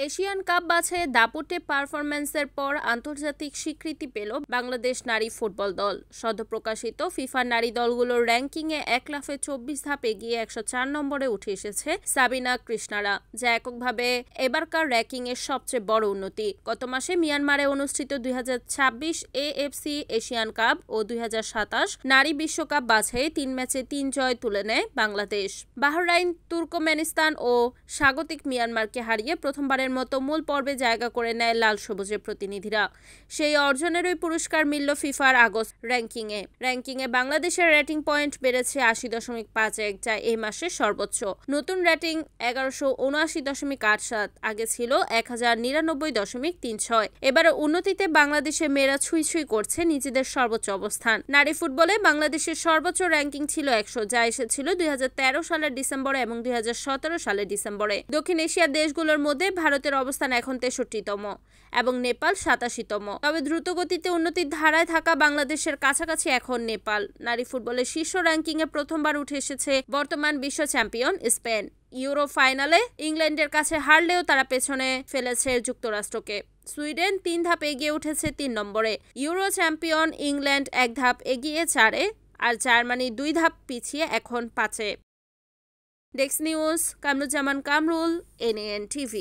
Asian cup বাছাইয়ে দাপুটে পারফরম্যান্সের পর আন্তর্জাতিক স্বীকৃতি পেল বাংলাদেশ নারী ফুটবল দল। সদ্য প্রকাশিত ফিফার নারী দলগুলোর র্যাঙ্কিংয়ে এক লাফে ২৪ ধাপ এগিয়ে ১০৪ নম্বরে উঠে এসেছে সাবিনা কৃষ্ণারা, যা এককভাবে এবারকার র্যাঙ্কিংয়ের সবচেয়ে বড় উন্নতি। গত মাসে মিয়ানমারে অনুষ্ঠিত ২০২৬ এএফসি এশিয়ান কাপ ও ২০২৭ নারী বিশ্বকাপ বাছাইয়ে ৩ ম্যাচে ৩ জয় তুলে নেয় বাংলাদেশ। বাহরাইন, তুর্কমেনিস্তান ও স্বাগতিক মিয়ানমারকে হারিয়ে প্রথমবারের মতো মূল পর্বে জায়গা করে নেয় লাল সবুজের প্রতিনিধিরা। সেই অর্জনেরই পুরস্কার মিলল ফিফার আগস্ট র্যাঙ্কিংয়ে বাংলাদেশের রেটিং পয়েন্ট বেড়েছে ৮০.৫১, যা এই মাসের সর্বোচ্চ। নতুন রেটিং ১১৭৯.৮৭, আগে ছিল ১০৯৯.৩৬। এবারে উন্নতিতে বাংলাদেশের মেয়েরা ছুঁই করছে নিজেদের সর্বোচ্চ অবস্থান। নারী ফুটবলে বাংলাদেশের সর্বোচ্চ র্যাঙ্কিং ছিল ১০০, যা এসেছিল ২০১৩ সালের ডিসেম্বরে এবং ২০১৭ সালের ডিসেম্বরে। দক্ষিণ এশিয়ার দেশগুলোর মধ্যে ভারতের অবস্থান এখন ৬৩তম এবং নেপাল ৮৭তম। তবে দ্রুতগতিতে উন্নতির ধারায় থাকা বাংলাদেশের কাছাকাছি এখন নেপাল। নারী ফুটবলের শীর্ষ র্যাঙ্কিংয়ে প্রথমবার উঠে এসেছে বর্তমান বিশ্ব চ্যাম্পিয়ন স্পেন। ইউরো ফাইনালে ইংল্যান্ডের কাছে হারলেও তারা পেছনে ফেলেছে যুক্তরাষ্ট্রকে। সুইডেন ৩ ধাপ এগিয়ে উঠেছে ৩ নম্বরে। ইউরো চ্যাম্পিয়ন ইংল্যান্ড ১ ধাপ এগিয়ে ৪-এ, আর জার্মানি ২ ধাপ পিছিয়ে এখন ৫-এ। Desk news, Kamruzzaman Kamrul, NAN TV।